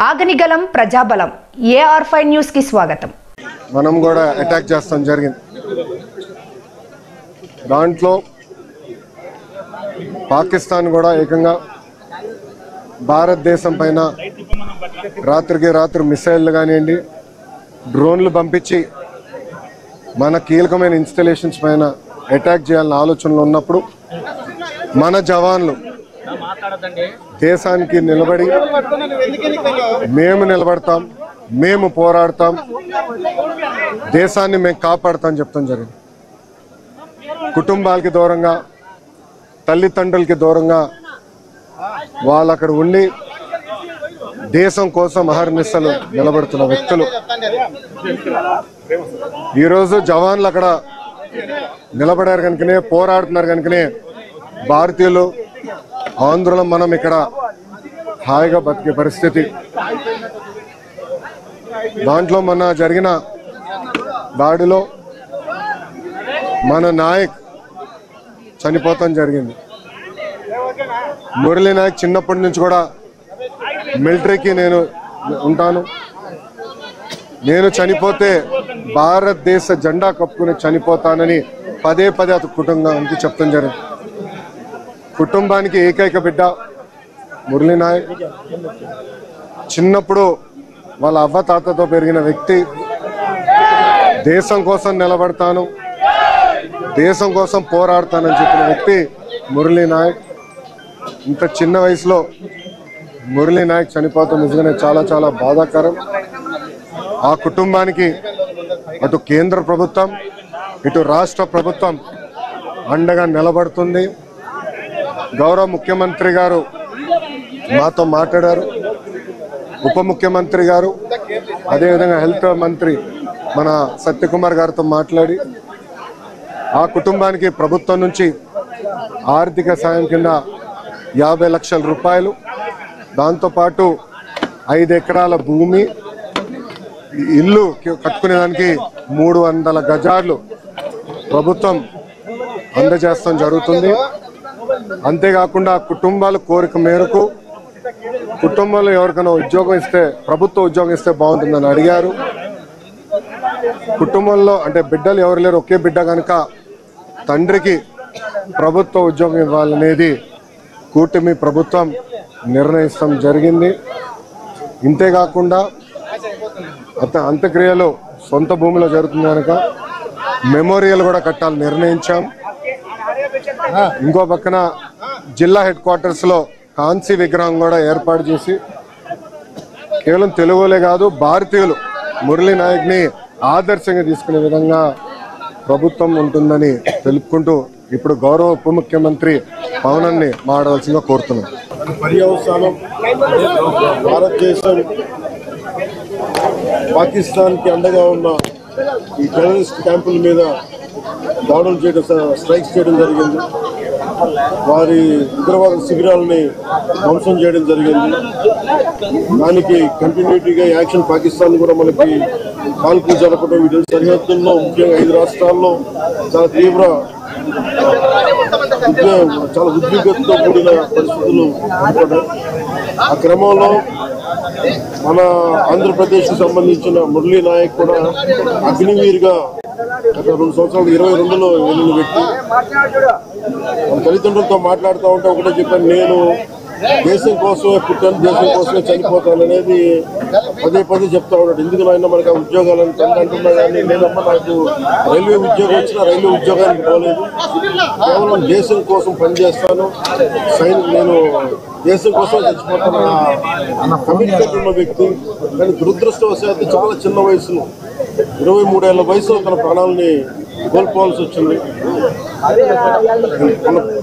ఆగనిగలం ప్రజాబలం AR5 news కి స్వాగతం. మనం కూడా అటాక్ చేస్తాం జరిగింది. దాంట్లో పాకిస్తాన్ కూడా ఏకంగా భారతదేశం పైన రాత్రికి రాత్రి మిసైళ్ళు కానివ్వండి, డ్రోన్లు పంపించి మన కీలకమైన ఇన్స్టాలేషన్స్ పైన అటాక్ చేయాలన్న ఆలోచనలు ఉన్నప్పుడు మన జవాన్లు దేశానికి నిలబడి మేము నిలబడతాం, మేము పోరాడతాం, దేశాన్ని మేము కాపాడుతాం చెప్తాం జరిగింది. కుటుంబాలకి దూరంగా, తల్లిదండ్రులకి దూరంగా వాళ్ళు అక్కడ ఉండి దేశం కోసం అహర్నిశలు నిలబడుతున్న వ్యక్తులు. ఈరోజు జవాన్లు అక్కడ నిలబడారు కనుకనే, పోరాడుతున్నారు కనుకనే భారతీయులు ఆంధ్రులు మనం ఇక్కడ హాయిగా బతికే పరిస్థితి. దాంట్లో మొన్న జరిగిన దాడిలో మన నాయక్ చనిపోతాం జరిగింది. మురళీ నాయక్ చిన్నప్పటి నుంచి కూడా మిలిటరీకి నేను ఉంటాను, నేను చనిపోతే భారతదేశ జెండా కప్పుకుని చనిపోతానని పదే పదే అతని కుటుంబానికి చెప్తాం జరిగింది. కుటుంబానికి ఏకైక బిడ్డ మురళీ నాయక్. చిన్నప్పుడు వాళ్ళ అవ్వ తాతతో పెరిగిన వ్యక్తి. దేశం కోసం నిలబడతాను, దేశం కోసం పోరాడతానని చెప్పిన వ్యక్తి మురళీ నాయక్. ఇంత చిన్న వయసులో మురళీ నాయక్ చనిపోతాం నిజంగానే చాలా చాలా బాధాకరం. ఆ కుటుంబానికి అటు కేంద్ర ప్రభుత్వం, ఇటు రాష్ట్ర ప్రభుత్వం అండగా నిలబడుతుంది. గౌరవ ముఖ్యమంత్రి గారు మాతో మాట్లాడారు, ఉప ముఖ్యమంత్రి గారు, అదేవిధంగా హెల్త్ మంత్రి మన సత్యకుమార్ గారితో మాట్లాడి ఆ కుటుంబానికి ప్రభుత్వం నుంచి ఆర్థిక సాయం కింద 50 లక్షల రూపాయలు, దాంతోపాటు 5 ఎకరాల భూమి, ఇల్లు కట్టుకునేదానికి 300 గజాలు ప్రభుత్వం అందజేస్తాం జరుగుతుంది. అంతేకాకుండా కుటుంబాల కోరిక మేరకు కుటుంబంలో ఎవరికైనా ఉద్యోగం ఇస్తే, ప్రభుత్వ ఉద్యోగం ఇస్తే బాగుంటుందని అడిగారు. కుటుంబంలో అంటే బిడ్డలు ఎవరు లేరు, ఒకే బిడ్డ కనుక తండ్రికి ప్రభుత్వ ఉద్యోగం ఇవ్వాలనేది కూటమి ప్రభుత్వం నిర్ణయిస్తాం జరిగింది. ఇంతేకాకుండా అంత్యక్రియలు సొంత భూమిలో జరుగుతుంది కనుక మెమోరియల్ కూడా కట్టాలని నిర్ణయించాం. ఇంకో పక్కన జిల్లా హెడ్ క్వార్టర్స్ లో కాంస్య విగ్రహం కూడా ఏర్పాటు చేసి కేవలం తెలుగులే కాదు భారతీయులు మురళీ నాయక్ ని ఆదర్శంగా తీసుకునే విధంగా ప్రభుత్వం ఉంటుందని తెలుపుకుంటూ ఇప్పుడు గౌరవ ఉప ముఖ్యమంత్రి పవనాన్ని మాట్లాడాల్సిందిగా కోరుతున్నాం. పర్యవసానం భారతదేశం పాకిస్తాన్ కి అండగా ఉన్న ఈ టెర్రరిస్ట్ క్యాంపుల మీద దాడులు చేయడం, స్ట్రైక్స్ చేయడం జరిగింది. వారి ఉగ్రవాద శిబిరాలని ధ్వంసం చేయడం జరిగింది. దానికి కంటిన్యూటీగా యాక్షన్ పాకిస్తాన్ కూడా మనకి కాల్పులు జరపడం, వీటి సరిహద్దుల్లో ముఖ్యంగా 5 రాష్ట్రాల్లో చాలా తీవ్ర చాలా ఉద్విగ్నతతో కూడిన పరిస్థితులు ఏర్పడ్డాయి. ఆ క్రమంలో మన ఆంధ్రప్రదేశ్కి సంబంధించిన మురళీ నాయక్ కూడా అగ్నివీర్గా గత 2 సంవత్సరాలు 22లో వెళ్ళిన వ్యక్తి. మన తల్లిదండ్రులతో మాట్లాడుతూ ఉంటే ఒకటే చెప్పాను, నేను దేశం కోసమే పుట్టాను, దేశం కోసమే చనిపోతాను అనేది పదే పదే చెప్తా ఉన్నాడు. ఎందుకు నాయన మనకు ఆ ఉద్యోగాలను తండ్రి అంటున్నా కానీ, లేదమ్మా నాకు రైల్వే ఉద్యోగం వచ్చినా రైల్వే ఉద్యోగానికి పోలేదు, కేవలం దేశం కోసం పనిచేస్తాను, నేను దేశం కోసం చచ్చిపోతాను అన్న కమిట్మెంట్ ఉన్న వ్యక్తి. కానీ దురదృష్టవశాత్తు చాలా చిన్న వయసులో 23 ఏళ్ల వయసులో తన ప్రాణాలని కోల్పోవాల్సి వచ్చింది.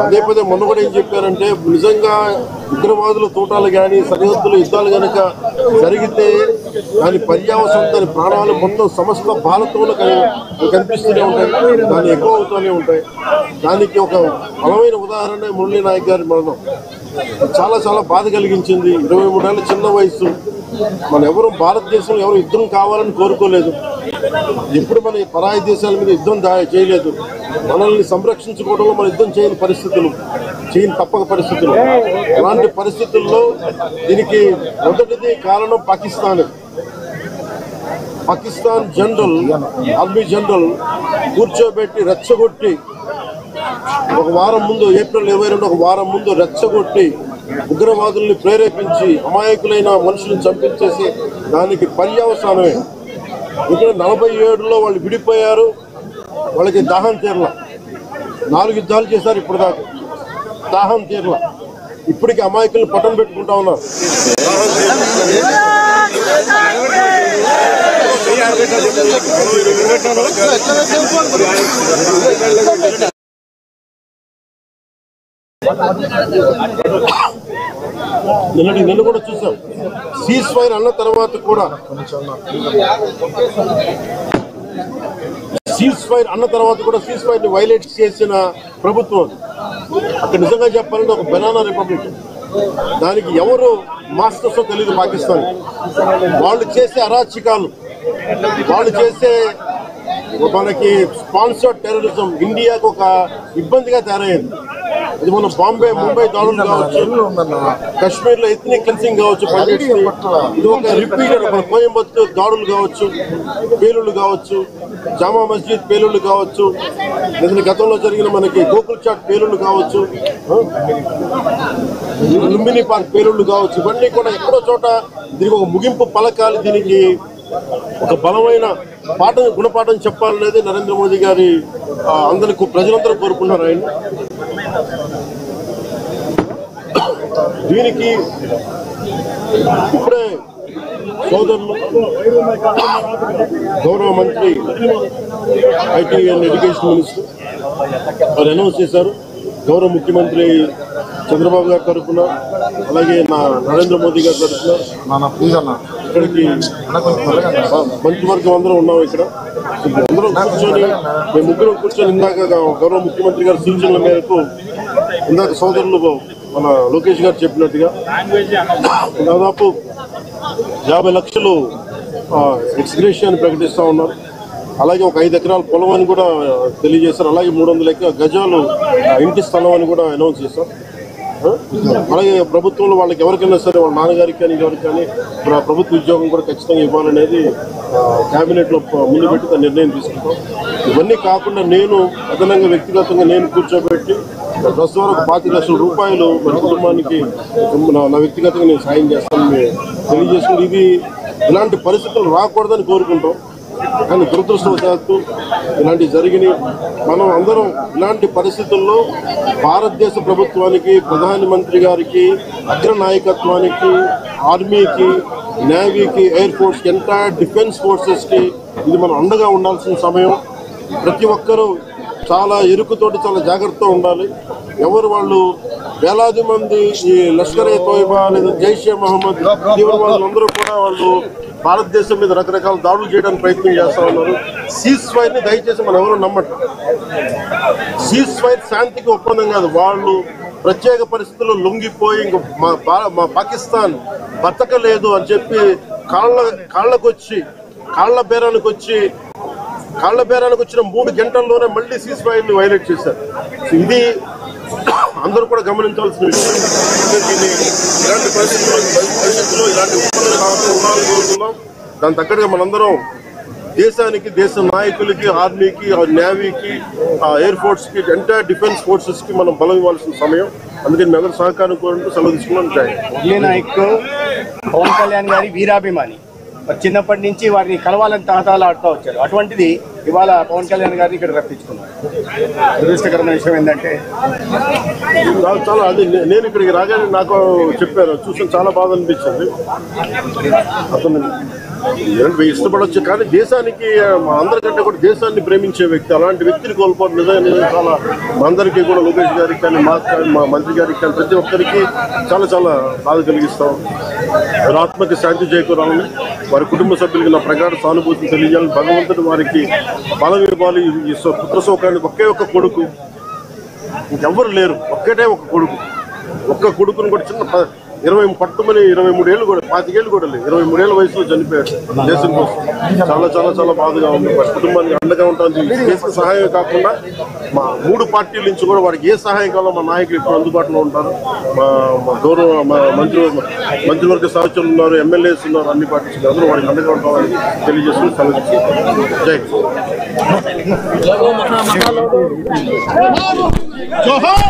పదే పదే మొన్న కూడా ఏం చెప్పారంటే, నిజంగా ఉగ్రవాదుల తోటాలు కానీ సరిహద్దుల యుద్ధాలు కనుక జరిగితే దాని పర్యావసనం, దాని ప్రాణాలు మొత్తం సమస్త బాలతోలు కనిపిస్తూనే ఉంటాయి, దాన్ని ఎక్కువ అవుతూనే ఉంటాయి. దానికి ఒక బలమైన ఉదాహరణ మురళీ నాయక్ గారి మరణం. చాలా చాలా బాధ కలిగించింది. 23 ఏళ్ళ చిన్న వయసు, మన ఎవరు భారతదేశంలో ఎవరు యుద్ధం కావాలని కోరుకోలేదు. ఎప్పుడు మన పరాయి దేశాల మీద యుద్ధం చేయలేదు. మనల్ని సంరక్షించుకోవడంలో మన యుద్ధం చేయని పరిస్థితులు, తప్పక పరిస్థితులు. అలాంటి పరిస్థితుల్లో దీనికి మొదటిది కారణం పాకిస్తాన్ జనరల్, ఆర్మీ జనరల్ కూర్చోబెట్టి రెచ్చగొట్టి ఒక వారం ముందు, ఏప్రిల్ 22 ఒక వారం ముందు రెచ్చగొట్టి ఉగ్రవాదుల్ని ప్రేరేపించి అమాయకులైన మనుషులను చంపించేసి దానికి పర్యవసానమే. ఇక్కడ 47లో వాళ్ళు విడిపోయారు, వాళ్ళకి దాహం తీరల. 4 యుద్ధాలు చేశారు ఇప్పటిదాకా, దాహం తీరల. ఇప్పటికి అమాయకులను పట్టం పెట్టుకుంటా ఉన్నారు. నిన్న కూడా చూసాం. సీజ్ ఫైర్ అన్న తర్వాత కూడా సీజ్ ఫైర్ ని వైలేట్ చేసిన ప్రభుత్వం. అక్కడ నిజంగా చెప్పాలంటే ఒక బనానా రిపబ్లిక్. దానికి ఎవరు మాస్టర్స్ తెలియదు పాకిస్తాన్. వాళ్ళు చేసే అరాచకాలు, వాళ్ళు చేసే మనకి స్పాన్సర్డ్ టెర్రరిజం ఇండియాకు ఒక ఇబ్బందిగా తయారైంది. ఇది మన ముంబై దాడులు కావచ్చు, కశ్మీర్ లో ఎథ్నిక్ క్లెన్సింగ్ కావచ్చు, ఇది ఒక రిపీటెడ్ కోయంబత్తూర్ దాడులు కావచ్చు, పేలుళ్లు కావచ్చు, జామా మస్జిద్ పేలుళ్లు కావచ్చు, లేదా గతంలో జరిగిన మనకి గోకుల్ చాట్ పేలుళ్లు కావచ్చు, లుంబిని పార్క్ పేలుళ్లు కావచ్చు. ఇవన్నీ కూడా ఎక్కడో చోట దీనికి ఒక ముగింపు పలకాలి, దీనికి ఒక బలమైన గుణపాఠం చెప్పాలనేది నరేంద్ర మోదీ గారి అందరికీ ప్రజలందరూ కోరుకున్నారు. ఆయన దీనికి ఇప్పుడే సోదరులు గౌరవ మంత్రి ఐటీ అండ్ ఎడ్యుకేషన్ మినిస్టర్ వారు అనౌన్స్ చేశారు. గౌరవ ముఖ్యమంత్రి చంద్రబాబు గారి తరఫున, అలాగే నరేంద్ర మోదీ గారి తరఫున ఇక్కడికి మంత్రివర్గం అందరం ఉన్నాం. ఇక్కడ అందరం కూర్చొని, మేము ముగ్గురం కూర్చొని ఇందాక గౌరవ ముఖ్యమంత్రి గారి సూచనల మేరకు ఇందాక సోదరులు మన లోకేష్ గారు చెప్పినట్టుగా దాదాపు 50 లక్షలు ఎక్స్గ్రేషియా ప్రకటిస్తూ ఉన్నారు. అలాగే ఒక 5 ఎకరాల పొలం అని కూడా తెలియజేశారు. అలాగే 300 గజాలు ఇంటి స్థలం అని కూడా అనౌన్స్ చేశారు. అలాగే ప్రభుత్వంలో వాళ్ళకి ఎవరికైనా సరే, వాళ్ళ నాన్నగారికి కానీ ఎవరికి కానీ ప్రభుత్వ ఉద్యోగం కూడా ఖచ్చితంగా ఇవ్వాలనేది క్యాబినెట్లో ముందు పెట్టి నిర్ణయం తీసుకుంటాం. ఇవన్నీ కాకుండా నేను అదనంగా వ్యక్తిగతంగా నేను కూర్చోబెట్టి ప్రస్తుతం ఒక 25 లక్షల రూపాయలు మన కుటుంబానికి నా వ్యక్తిగతంగా నేను సాయం చేస్తానని తెలియజేసుకుని, ఇది ఇలాంటి పరిస్థితులు రాకూడదని కోరుకుంటాం. కానీ దురదృష్టవశాత్తు ఇలాంటివి జరిగినాయి. మనం అందరం ఇలాంటి పరిస్థితుల్లో భారతదేశ ప్రభుత్వానికి, ప్రధానమంత్రి గారికి, అగ్ర నాయకత్వానికి, ఆర్మీకి, నేవీకి, ఎయిర్ ఫోర్స్కి, ఎంటైర్ డిఫెన్స్ ఫోర్సెస్కి ఇది మనం అండగా ఉండాల్సిన సమయం. ప్రతి ఒక్కరూ చాలా ఎరుకుతోటి చాలా జాగ్రత్తగా ఉండాలి. ఎవరు వాళ్ళు వేలాది మంది ఈ లష్కర్ ఏ తోయిబా లేదా జైషే మహమ్మద్ తీవ్రవాదులందరూ కూడా వాళ్ళు భారతదేశం మీద రకరకాల దాడులు చేయడానికి ప్రయత్నం చేస్తూ ఉన్నారు. సీజ్ ఫైర్ ని దయచేసి మనం ఎవరు నమ్మట్లేదు. సీజ్ ఫైర్ శాంతికి ఒప్పందం కాదు. వాళ్ళు ప్రత్యేక పరిస్థితుల్లో లొంగిపోయి ఇంక మా పాకిస్తాన్ బతకలేదు అని చెప్పి కాళ్ల బేరానికి వచ్చిన 3 గంటల్లోనే మళ్ళీ సీజ్ ఫైర్ ని వైలేట్ చేశారు. ఇది అందరూ కూడా గమనించాల్సిన విషయం. ఇలాంటి పరిస్థితుల్లో ఇలాంటి ఉండాలని కోరుతున్నాం. దాని తగ్గట్టుగా మనందరం దేశానికి, దేశ నాయకులకి, ఆర్మీకి, నేవీకి, ఎయిర్ ఫోర్స్కి, ఎంటైర్ డిఫెన్స్ ఫోర్సెస్కి మనం బలం ఇవ్వాల్సిన సమయం. అందుకని అందరూ సహకారం కోరుకుంటూ సెలవు తీసుకున్నాం. మురళీ నాయక్ పవన్ కళ్యాణ్ గారి వీరాభిమాని. చిన్నప్పటి నుంచి వారిని కలవాలని తహతాలాడుతూ వచ్చారు. అటువంటిది ఇవాళ పవన్ కళ్యాణ్ గారిని ఇక్కడ రప్పించుకున్నారు. దురదృష్టకరమైన విషయం ఏంటంటే చాలా అది నేను ఇక్కడికి రాగానే నాకు చెప్పారు, చూసిన చాలా బాధ అనిపించింది. అతను ఇష్టపడవచ్చు కానీ దేశానికి అందరికంటే కూడా దేశాన్ని ప్రేమించే వ్యక్తి. అలాంటి వ్యక్తిని కోల్పోవడం నిజంగా చాలా మా అందరికీ కూడా, లోకేష్ గారికి కానీ, మాకు కానీ, మా మంత్రి గారికి కానీ, ప్రతి ఒక్కరికి చాలా చాలా బాధ కలిగిస్తాం. వారి ఆత్మకి శాంతి చేకూరాలని, వారి కుటుంబ సభ్యులకి నా ప్రగాఢ సానుభూతిని తెలియజేయాలని, భగవంతుడు వారికి బలం ఇవ్వాలి. ఈ పుత్ర శోకాన్ని ఒకే ఒక్క కొడుకు, ఇంకెవ్వరు లేరు, ఒక్కటే ఒక కొడుకు. ఒక్క కొడుకుని కూడా పట్టుమని 23 ఏళ్ళు కూడా 25 ఏళ్ళు కూడా లేదు, 23 ఏళ్ళ వయసులో చనిపోయాడు దేశం కోసం. చాలా చాలా చాలా బాధగా ఉంది. కుటుంబానికి అండగా ఉంటుంది. దేశ సహాయం కాకుండా మా 3 పార్టీల నుంచి కూడా వారికి ఏ సహాయం కావాలో మా నాయకులు ఇప్పుడు అందుబాటులో ఉంటారు. మా గౌరవ మంత్రివర్గ సహచరులు ఉన్నారు, ఎమ్మెల్యేస్ ఉన్నారు, అన్ని పార్టీస్ అందరూ వారికి అండగా ఉంటామని తెలియజేసుకుని సెలవు. జై జోహార్.